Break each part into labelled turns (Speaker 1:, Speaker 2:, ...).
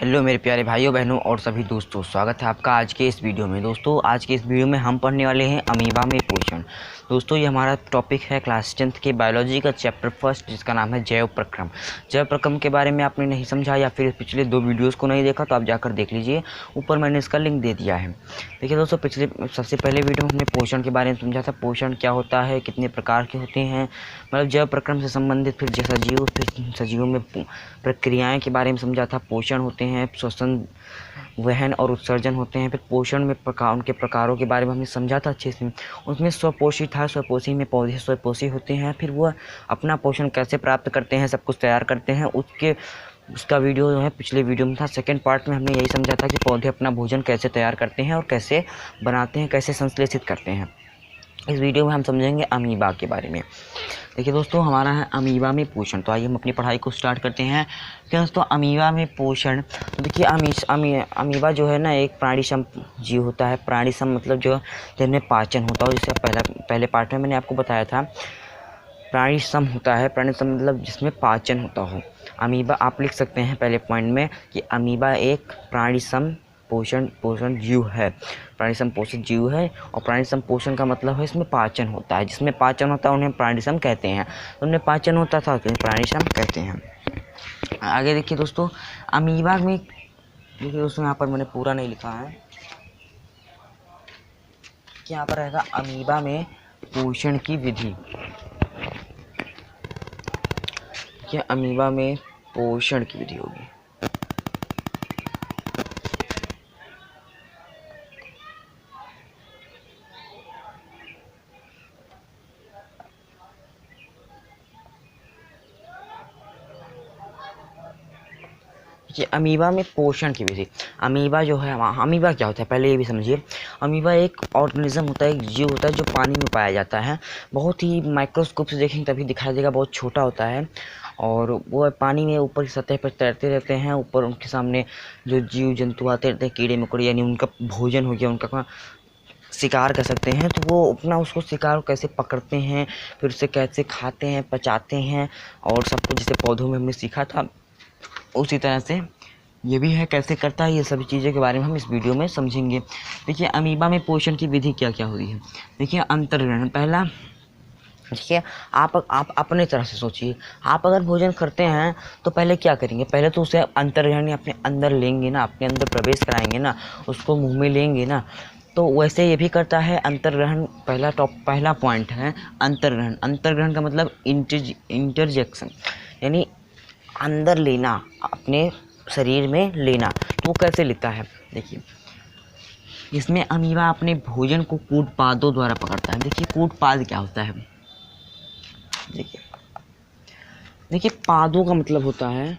Speaker 1: Hello मेरे प्यारे भाइयों बहनों और सभी दोस्तों, स्वागत है आपका आज के इस वीडियो में। दोस्तों आज के इस वीडियो में हम पढ़ने वाले हैं अमीबा में पोषण। दोस्तों ये हमारा टॉपिक है क्लास 10th के बायोलॉजी का चैप्टर फर्स्ट, जिसका नाम है जैव प्रक्रम। जैव प्रक्रम के बारे में आपने नहीं समझा या फिर पिछले 2 वीडियोज़ को नहीं देखा तो आप जाकर देख लीजिए, ऊपर मैंने इसका लिंक दे दिया है। देखिए दोस्तों, सबसे पहले वीडियो में हमने पोषण के बारे में समझा था, पोषण क्या होता है, कितने प्रकार के होते हैं, मतलब जैव प्रक्रम से संबंधित, फिर सजीव, फिर सजीवों में प्रक्रियाएं के बारे में समझा था। पोषण होते हैं, श्वसन, वहन और उत्सर्जन होते हैं। फिर पोषण में उनके प्रकारों के बारे में हमने समझा था अच्छे से। उसमें स्वपोषी था, स्वपोषी में पौधे स्वपोषी होते हैं, फिर वह अपना पोषण कैसे प्राप्त करते हैं, सब कुछ तैयार करते हैं। उसका वीडियो जो है पिछले वीडियो में था। सेकंड पार्ट में हमने यही समझा था कि पौधे अपना भोजन कैसे तैयार करते हैं और कैसे बनाते हैं, कैसे संश्लेषित करते हैं। इस वीडियो में हम समझेंगे अमीबा के बारे में। देखिए दोस्तों, हमारा है अमीबा में पोषण। तो आइए हम अपनी पढ़ाई को स्टार्ट करते हैं। क्या दोस्तों, अमीबा में पोषण, तो देखिए अमीबा जो है ना, एक प्राणीसम जीव होता है। प्राणीसम मतलब जो जिनमें पाचन होता हो, जैसे पहले पार्ट में मैंने आपको बताया था। प्राणीसम होता है, प्राणीसम मतलब जिसमें पाचन होता हो। अमीबा आप लिख सकते हैं पहले पॉइंट में कि अमीबा एक प्राणीसम पोषण जीव है, प्राणीसम पोषित जीव है। और प्राणीसम पोषण का मतलब है इसमें पाचन होता है। जिसमें पाचन होता है उन्हें प्राणीसम कहते हैं। तो उन्हें पाचन होता था तो प्राणीसम कहते हैं। आगे देखिए दोस्तों, अमीबा में, देखिए दोस्तों यहाँ पर मैंने पूरा नहीं लिखा है कि यहाँ पर रहेगा अमीबा में पोषण की विधि। क्या अमीबा में पोषण की विधि होगी। कि अमीबा में पोषण की विधि। अमीबा जो है, अमीबा क्या होता है पहले ये भी समझिए। अमीबा एक ऑर्गेनिज्म होता है, एक जीव होता है जो पानी में पाया जाता है। बहुत ही माइक्रोस्कोप से देखेंगे तभी दिखाई देगा, बहुत छोटा होता है। और वो पानी में ऊपर की सतह पर तैरते रहते हैं। ऊपर उनके सामने जो जीव जंतु आते रहते हैं, कीड़े मकोड़े, यानी उनका भोजन हो गया, उनका शिकार कर सकते हैं। तो वो अपना उसको शिकार कैसे पकड़ते हैं, फिर उसे कैसे खाते हैं, पचाते हैं, और सब कुछ जैसे पौधों में हमने सीखा था उसी तरह से ये भी है, कैसे करता है। ये सभी चीज़ों के बारे में हम इस वीडियो में समझेंगे। देखिए अमीबा में पोषण की विधि क्या क्या होती है। देखिए अंतर्ग्रहण पहला। देखिए आप अपने तरह से सोचिए, आप अगर भोजन करते हैं तो पहले क्या करेंगे, पहले तो उसे अंतर्ग्रहण अपने अंदर लेंगे ना, अपने अंदर प्रवेश कराएंगे ना, उसको मुंह में लेंगे ना। तो वैसे ये भी करता है अंतर्ग्रहण। पहला पॉइंट है अंतर्ग्रहण। अंतर्ग्रहण का मतलब इंटरजेक्शन, यानी अंदर लेना, अपने शरीर में लेना। तो वो कैसे लेता है, देखिए इसमें अमीबा अपने भोजन को कूटपादों द्वारा पकड़ता है। देखिए कूटपाद क्या होता है, देखिए पादों का मतलब होता है,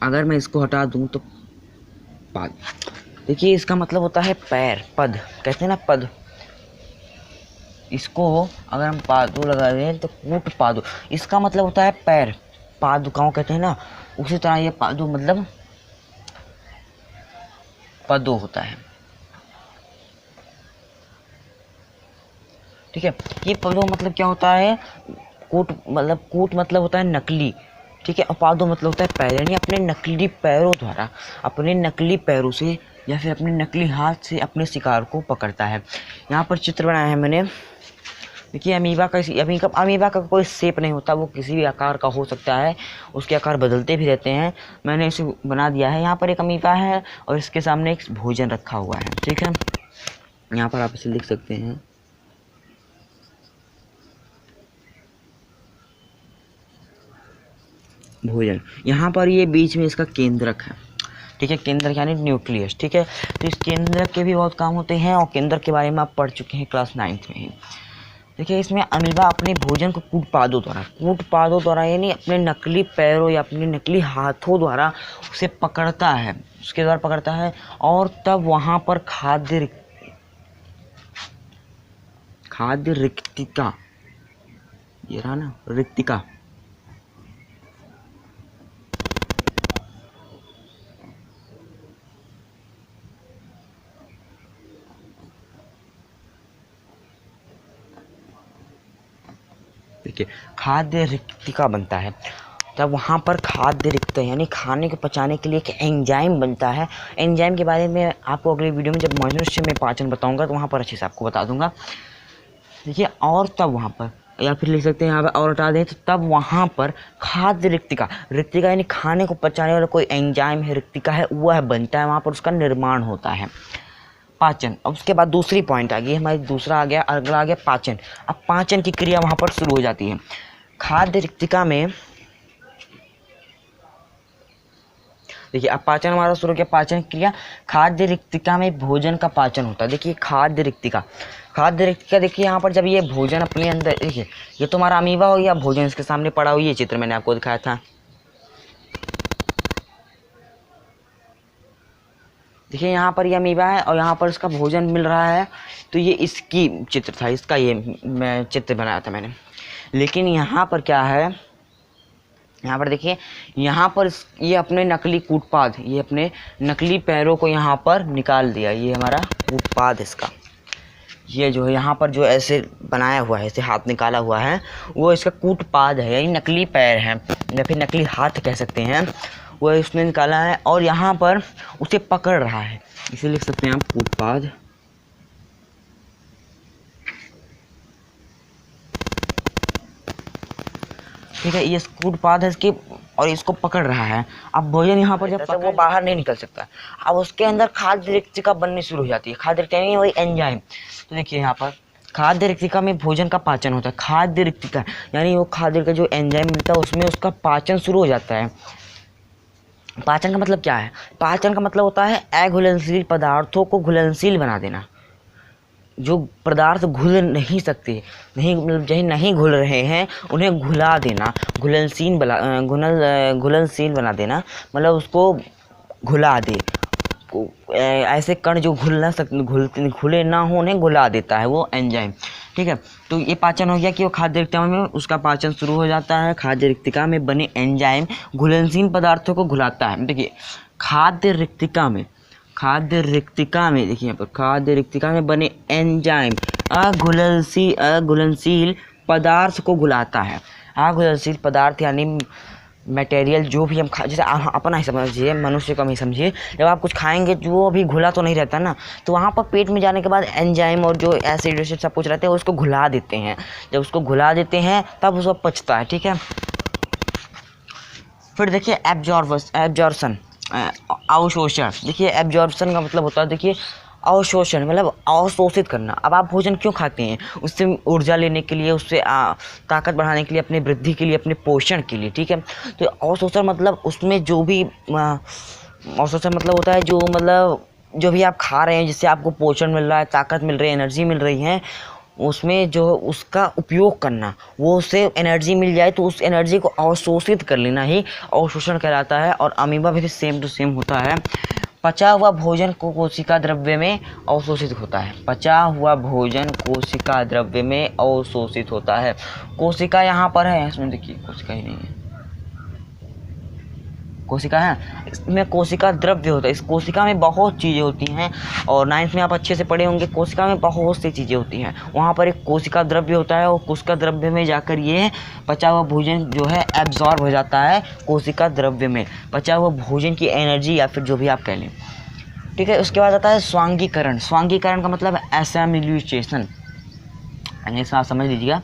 Speaker 1: अगर मैं इसको हटा दूं तो पाद, देखिए इसका मतलब होता है पैर, पद कहते हैं ना, पद। इसको अगर हम पादों लगा दें तो कूटपादों, इसका मतलब होता है पैर, पादुकाओं कहते हैं ना। उसी तरह ये पादों मतलब पदों होता है, ठीक है। ये पदों मतलब क्या होता है, कूट मतलब होता है नकली, ठीक है। और पादों मतलब होता है पैर, यानी अपने नकली पैरों द्वारा, अपने नकली पैरों से या फिर अपने नकली हाथ से अपने शिकार को पकड़ता है। यहाँ पर चित्र बनाया है मैंने। देखिए अमीबा का कोई शेप नहीं होता, वो किसी भी आकार का हो सकता है, उसके आकार बदलते भी रहते हैं। मैंने इसे बना दिया है। यहाँ पर एक अमीबा है और इसके सामने एक भोजन रखा हुआ है, ठीक है। यहाँ पर आप इसे लिख सकते हैं, भोजन। यहाँ पर ये बीच में इसका केंद्रक है, ठीक है। केंद्रक यानी न्यूक्लियस, ठीक है। तो इस केंद्रक के भी बहुत काम होते हैं और केंद्रक के बारे में आप पढ़ चुके हैं क्लास 9th में ही। देखिए इसमें अमीबा अपने भोजन को कूटपादों द्वारा यानी अपने नकली पैरों या अपने नकली हाथों द्वारा उसे पकड़ता है, उसके द्वारा पकड़ता है। और तब वहाँ पर खाद्य रिक्तिका, ये रहा ना रिक्तिका, देखिए खाद्य रिक्तिका बनता है। तब वहाँ पर खाद्य बनते हैं, यानी खाने को पचाने के लिए एक एंजाइम बनता है। एंजाइम के बारे में आपको अगले वीडियो में जब मनुष्य में पाचन बताऊंगा तो वहाँ पर अच्छे से आपको बता दूंगा। देखिए, और तब वहाँ पर, या फिर लिख सकते हैं यहाँ पर और हटा दें तो तब वहाँ पर खाद्य रिक्तिका, रिक्तिका यानी खाने को पचाने वाला कोई एंजाइम है, रिक्तिका है, वह बनता है, वहाँ पर उसका निर्माण होता है। पाचन। अब उसके बाद दूसरी पॉइंट आ गई हमारी, दूसरा आ गया, अगला आ गया पाचन। अब पाचन की क्रिया वहाँ पर शुरू हो जाती है। खाद्य रिक्तिका में देखिए, अब पाचन हमारा शुरू किया, पाचन क्रिया। खाद्य रिक्तिका में भोजन का पाचन होता है। देखिए, खाद्य रिक्तिका, देखिए यहाँ पर जब ये भोजन अपने अंदर, देखिए ये तो हमारा अमीबा हो गया, भोजन इसके सामने पड़ा हुआ, ये चित्र मैंने आपको दिखाया था। देखिए यहाँ पर ये अमीबा है और यहाँ पर इसका भोजन मिल रहा है, तो ये इसकी चित्र था, इसका ये मैं चित्र बनाया था मैंने। लेकिन यहाँ पर क्या है, यहाँ पर देखिए, यहाँ पर ये अपने नकली कूटपाद, ये अपने नकली पैरों को यहाँ पर निकाल दिया। ये हमारा कूटपाद, इसका ये जो है यहाँ पर जो ऐसे बनाया हुआ है, ऐसे हाथ निकाला हुआ है, वो इसका कूटपाद है, यानी नकली पैर है या फिर नकली हाथ कह सकते हैं, वो उसने निकाला है और यहाँ पर उसे पकड़ रहा है, इसे लिख सकते हैं आप कूटपाद। ठीक है, ये कूटपाद है इसकी और इसको पकड़ रहा है। अब भोजन यहाँ पर जब वो बाहर नहीं निकल सकता, अब उसके अंदर खाद्य रिक्तिका बननी शुरू हो जाती है। खाद्य रिक्तिका यानी वही एंजाइम। तो देखिए यहाँ पर खाद्य रिक्तिका में भोजन का पाचन होता है। खाद्य रिक्तिका यानी वो खाद्य का जो एंजाइम मिलता है उसमें उसका पाचन शुरू हो जाता है। पाचन का मतलब क्या है? पाचन का मतलब होता है अघुलनशील पदार्थों को घुलनशील बना देना। जो पदार्थ घुल नहीं सकते, नहीं घुल रहे हैं, उन्हें घुला देना, घुलनशील बना देना, मतलब उसको घुला दे। ऐसे कण जो घुले ना हो, उन्हें घुला देता है वो एंजाइम। ठीक है, तो ये पाचन हो गया कि वो खाद्य रिक्तिका में उसका पाचन शुरू हो जाता है। खाद्य रिक्तिका में बने एंजाइम घुलनशील पदार्थों को घुलाता है। देखिए, खाद्य रिक्तिका में देखिए यहाँ पर खाद्य रिक्तिका में बने एंजाइम अघुलनशील पदार्थ को घुलाता है। अघुलनशील पदार्थ यानी मटेरियल जो भी हम जैसे अपना ही समझिए, मनुष्य को ही समझिए, जब आप कुछ खाएंगे जो अभी घुला तो नहीं रहता ना, तो वहाँ पर पेट में जाने के बाद एंजाइम और जो एसिड वैसिड सब कुछ रहते हैं उसको घुला देते हैं। जब उसको घुला देते हैं तब उसको पचता है। ठीक है, फिर देखिए एब्जॉर्प्शन, अवशोषण। देखिए, एब्जॉर्प्शन का मतलब होता है, देखिए अवशोषण मतलब अवशोषित करना। अब आप भोजन क्यों खाते हैं? उससे ऊर्जा लेने के लिए, उससे ताकत बढ़ाने के लिए, अपनी वृद्धि के लिए, अपने पोषण के लिए। ठीक है, तो अवशोषण मतलब उसमें जो भी अवशोषण मतलब होता है जो भी आप खा रहे हैं, जिससे आपको पोषण मिल रहा है, ताकत मिल रही है, एनर्जी मिल रही है, उसमें जो उसका उपयोग करना, वो उससे एनर्जी मिल जाए तो उस एनर्जी को अवशोषित कर लेना ही अवशोषण कहलाता है। और अमीबा भी सेम टू सेम होता है। पचा हुआ भोजन को कोशिका द्रव्य में अवशोषित होता है। पचा हुआ भोजन कोशिका द्रव्य में अवशोषित होता है। कोशिका यहाँ पर है, इसमें देखिए कोशिका ही नहीं है, कोशिका है, इसमें कोशिका द्रव्य होता है। इस कोशिका में बहुत चीज़ें होती हैं और 9th में आप अच्छे से पढ़े होंगे। कोशिका में बहुत सी चीज़ें होती हैं, वहाँ पर एक कोशिका द्रव्य होता है और कोशिका द्रव्य में जाकर ये पचा हुआ भोजन जो है एब्जॉर्ब हो जाता है कोशिका द्रव्य में, पचा हुआ भोजन की एनर्जी या फिर जो भी आप कह लें। ठीक है, उसके बाद आता है स्वांगीकरण। स्वांगीकरण का मतलब एसिमिलेशन, ऐसा समझ लीजिएगा।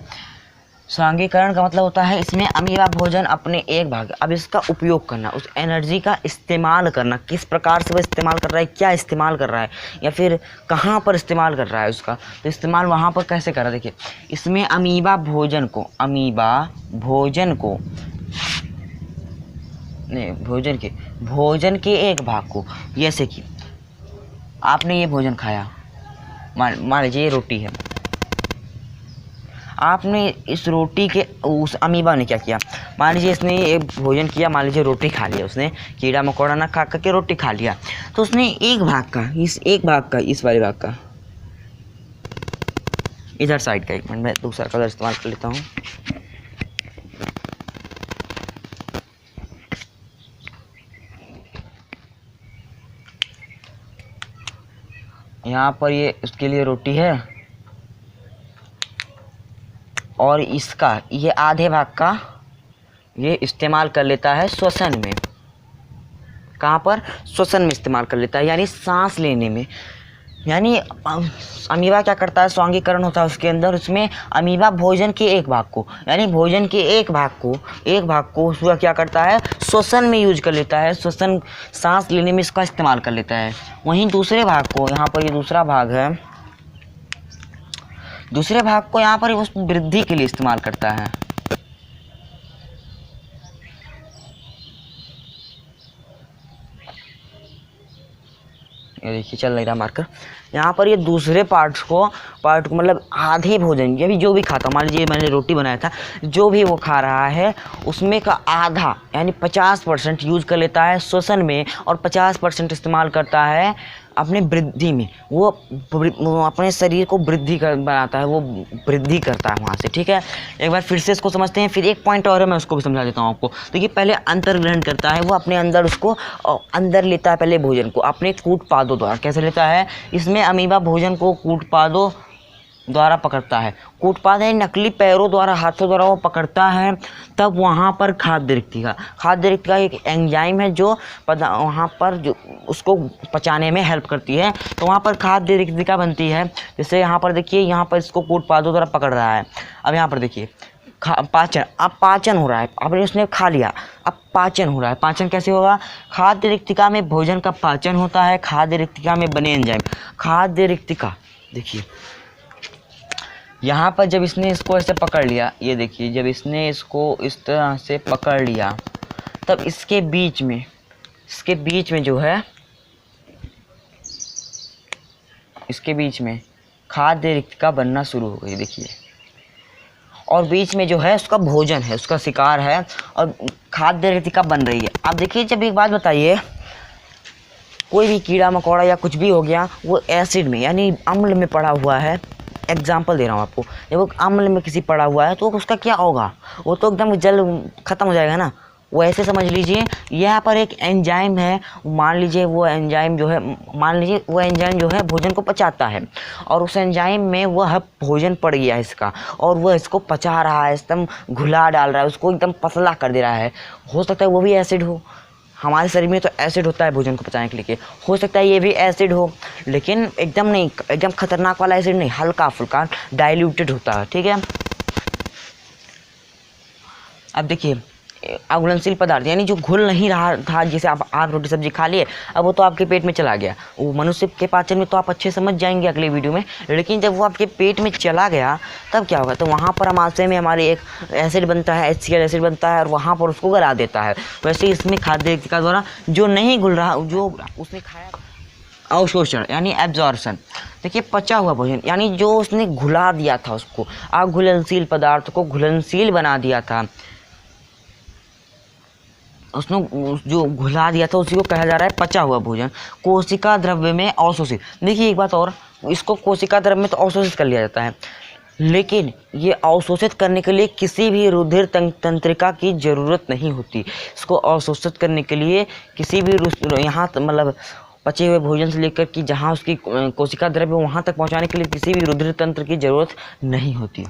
Speaker 1: स्वांगीकरण का मतलब होता है इसमें अमीबा भोजन अपने एक भाग, अब इसका उपयोग करना, उस एनर्जी का इस्तेमाल करना, किस प्रकार से वो इस्तेमाल कर रहा है, क्या इस्तेमाल कर रहा है या फिर कहाँ पर इस्तेमाल कर रहा है उसका, तो इस्तेमाल वहाँ पर कैसे कर रहा है। देखिए, इसमें अमीबा भोजन के एक भाग को, जैसे कि आपने ये भोजन खाया, मान लीजिए ये रोटी है, आपने इस रोटी के, उस अमीबा ने क्या किया, मान लीजिए इसने ये भोजन किया, मान लीजिए रोटी खा लिया उसने, कीड़ा मकोड़ा ना खा करके रोटी खा लिया, तो उसने इस वाले भाग का, इधर साइड का, एक मिनट मैं दूसरा कलर इस्तेमाल कर लेता हूँ। यहाँ पर ये उसके लिए रोटी है और इसका ये आधे भाग का ये इस्तेमाल कर लेता है श्वसन में। कहाँ पर, श्वसन में इस्तेमाल कर लेता है, यानी सांस लेने में। यानी अमीबा क्या करता है, स्वांगीकरण होता है उसके अंदर, उसमें अमीबा भोजन के एक भाग को, यानी भोजन के एक भाग को उसका क्या करता है, श्वसन में यूज कर लेता है, श्वसन सांस लेने में इसका इस्तेमाल कर लेता है। वहीं दूसरे भाग को, यहाँ पर ये दूसरा भाग है, दूसरे भाग को यहाँ पर उस वृद्धि के लिए इस्तेमाल करता है। ये देखिए चल नहीं रहा मार्कर। यहाँ पर ये दूसरे पार्ट को मतलब आधे भोजन, ये भी जो भी खाता, मान लीजिए मैंने रोटी बनाया था, जो भी वो खा रहा है उसमें का आधा यानी 50% यूज कर लेता है श्वसन में और 50% इस्तेमाल करता है अपने वृद्धि में। वो अपने शरीर को वृद्धि बनाता है, वो वृद्धि करता है वहाँ से। ठीक है, एक बार फिर से इसको समझते हैं। फिर एक पॉइंट और है, मैं उसको भी समझा देता हूँ आपको। तो ये पहले अंतर्ग्रहण करता है, वो अपने अंदर उसको अंदर लेता है पहले भोजन को अपने कूटपादों द्वारा। कैसे लेता है, इसमें अमीबा भोजन को कूटपादों द्वारा पकड़ता है। कूटपाद है नकली पैरों द्वारा, हाथों द्वारा वो पकड़ता है। तब वहाँ पर खाद्य रिक्तिका एक एंजाइम है जो वहाँ पर जो उसको पचाने में हेल्प करती है। तो वहाँ पर खाद्य रिक्तिका बनती है। जैसे यहाँ पर देखिए, यहाँ पर इसको कूटपादों द्वारा पकड़ रहा है। अब यहाँ पर देखिए पाचन, अब पाचन हो रहा है, अब उसने खा लिया, अब पाचन हो रहा है। पाचन कैसे होगा, खाद्य रिक्तिका में भोजन का पाचन होता है, खाद्य रिक्तिका में बने एंजाइम। खाद्य रिक्तिका देखिए, यहाँ पर जब इसने इसको ऐसे पकड़ लिया, ये देखिए जब इसने इसको इस तरह से पकड़ लिया, तब इसके बीच में जो है, इसके बीच में खाद्य रिक्तिका बनना शुरू हो गई। देखिए, और बीच में जो है उसका भोजन है, उसका शिकार है और खाद्य रिक्तिका बन रही है। अब देखिए, जब एक बात बताइए, कोई भी कीड़ा मकोड़ा या कुछ भी हो गया, वो एसिड में यानी अम्ल में पड़ा हुआ है। एग्जाम्पल दे रहा हूँ आपको, जब वो अम्ल में किसी पड़ा हुआ है तो उसका क्या होगा, वो तो एकदम जल खत्म हो जाएगा ना। वो ऐसे समझ लीजिए, यहाँ पर एक एंजाइम है, मान लीजिए वो एंजाइम जो है भोजन को पचाता है, और उस एंजाइम में वह भोजन पड़ गया इसका, और वह इसको पचा रहा है, एकदम घुला डाल रहा है, उसको एकदम पतला कर दे रहा है। हो सकता है वो भी एसिड हो, हमारे शरीर में तो एसिड होता है भोजन को पचाने के लिए, हो सकता है ये भी एसिड हो, लेकिन एकदम नहीं, एकदम खतरनाक वाला एसिड नहीं, हल्का फुल्का डाइल्यूटेड होता है। ठीक है, अब देखिए अघुलनशील पदार्थ यानी जो घुल नहीं रहा था, जैसे आप रोटी सब्जी खा लिए, अब वो तो आपके पेट में चला गया। वो मनुष्य के पाचन में तो आप अच्छे समझ जाएंगे अगले वीडियो में, लेकिन जब वो आपके पेट में चला गया तब क्या होगा, तो वहाँ पर आमाशय में हमारे एक एसिड बनता है, HCl एसिड बनता है, और वहाँ पर उसको गला देता है। वैसे इसमें खाद्य रिक्तिका द्वारा जो नहीं घुल रहा, जो उसने खाया, अवशोषण यानी एब्जॉर्प्शन। देखिए, पचा हुआ भोजन यानी जो उसने घुला दिया था, उसको अघुलनशील पदार्थ को घुलनशील बना दिया था, उसने जो घुला दिया था उसी को कहा जा रहा है पचा हुआ भोजन। कोशिका द्रव्य में अवशोषित। देखिए एक बात और, इसको कोशिका द्रव्य में तो अवशोषित कर लिया जाता है, लेकिन ये अवशोषित करने के लिए किसी भी रुधिर तंत्रिका की ज़रूरत नहीं होती। इसको अवशोषित करने के लिए किसी भी यहाँ मतलब पचे हुए भोजन से लेकर कि जहाँ उसकी कोशिका द्रव्य वहाँ तक पहुँचाने के लिए किसी भी रुधिर तंत्र की ज़रूरत नहीं होती।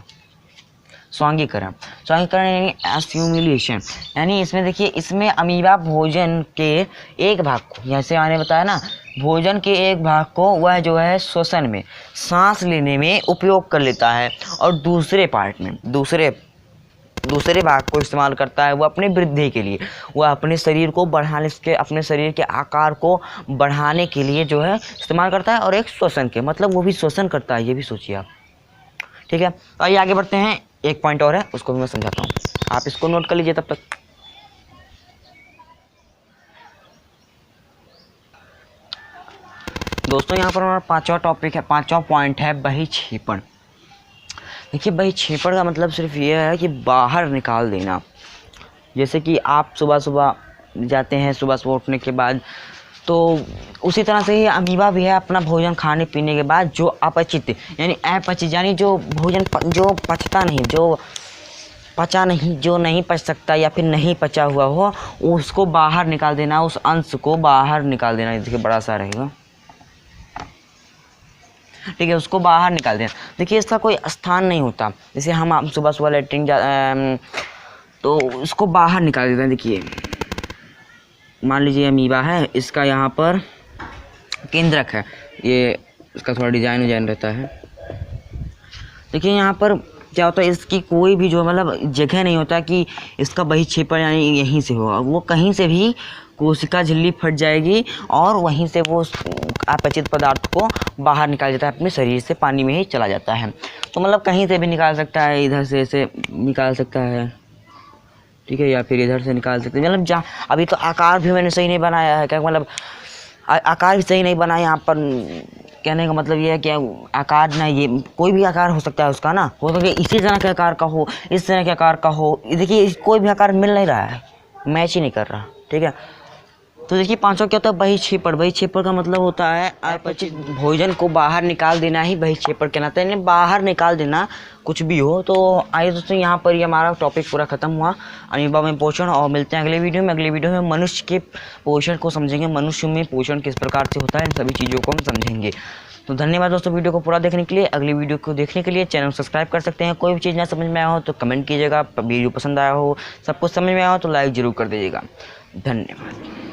Speaker 1: स्वांगीकरण यानी एस्यूमुलेशन, यानी इसमें देखिए, इसमें अमीबा भोजन के एक भाग को, जैसे मैंने बताया ना, भोजन के एक भाग को वह जो है श्वसन में, सांस लेने में उपयोग कर लेता है, और दूसरे पार्ट में दूसरे भाग को इस्तेमाल करता है वो अपने वृद्धि के लिए, वह अपने शरीर को बढ़ाने, इसके अपने शरीर के आकार को बढ़ाने के लिए जो है इस्तेमाल करता है, और एक श्वसन के, मतलब वो भी श्वसन करता है, ये भी सोचिए आप। ठीक है, तो आइए आगे बढ़ते हैं। एक पॉइंट और है, उसको भी मैं समझाता हूँ, आप इसको नोट कर लीजिए तब तक। दोस्तों यहाँ पर हमारा पांचवा टॉपिक है, पांचवा पॉइंट है बहिक्षेपण। देखिए, बहिक्षेपण का मतलब सिर्फ ये है कि बाहर निकाल देना। जैसे कि आप सुबह सुबह जाते हैं, सुबह उठने के बाद, तो उसी तरह से ही अमीबा भी है, अपना भोजन खाने पीने के बाद जो अपचित यानी अपचित यानी जो भोजन जो पचता नहीं, जो पचा नहीं, जो नहीं पच सकता या फिर नहीं पचा हुआ हो, उसको बाहर निकाल देना, उस अंश को बाहर निकाल देना। देखिए बड़ा सा रहेगा, ठीक है, उसको बाहर निकाल देना। देखिए इसका कोई स्थान नहीं होता, जैसे हम सुबह सुबह लेटरिन तो उसको बाहर निकाल देते हैं। देखिए मान लीजिए अमीबा है, इसका यहाँ पर केंद्रक है, ये इसका थोड़ा डिजाइन रहता है। देखिए यहाँ पर क्या होता है, इसकी कोई भी जो मतलब जगह नहीं होता कि इसका बहिक्षेपण यानी यहीं से होगा, वो कहीं से भी कोशिका झिल्ली फट जाएगी और वहीं से वो अपचित पदार्थ को बाहर निकाल जाता है, अपने शरीर से पानी में ही चला जाता है। तो मतलब कहीं से भी निकाल सकता है, इधर से ऐसे निकाल सकता है, ठीक है, या फिर इधर से निकाल सकते हैं। मतलब जहाँ अभी तो आकार भी मैंने सही नहीं बनाया है, क्या मतलब आकार भी सही नहीं बना यहाँ पर। कहने का मतलब ये है कि आकार ना, ये कोई भी आकार हो सकता है उसका ना, हो सकता है इसी तरह के आकार का हो, इस तरह के आकार का हो। देखिए कोई भी आकार मिल नहीं रहा है, मैच ही नहीं कर रहा, ठीक है। तो देखिए 500 क्या होता है, बहिक्षेपण। बहिक्षेपण का मतलब होता है अपचित भोजन को बाहर निकाल देना ही बहिक्षेपण कहलाता है, यानी बाहर निकाल देना कुछ भी हो। तो आइए दोस्तों, यहाँ पर ये हमारा टॉपिक पूरा खत्म हुआ अमीबा में पोषण, और मिलते हैं अगले वीडियो में। अगले वीडियो में मनुष्य के पोषण को समझेंगे, मनुष्य में पोषण किस प्रकार से होता है, इन सभी चीज़ों को हम समझेंगे। तो धन्यवाद दोस्तों वीडियो को पूरा देखने के लिए। अगली वीडियो को देखने के लिए चैनल सब्सक्राइब कर सकते हैं। कोई भी चीज़ ना समझ में आया हो तो कमेंट कीजिएगा, वीडियो पसंद आया हो, सब कुछ समझ में आया हो तो लाइक ज़रूर कर दीजिएगा। धन्यवाद।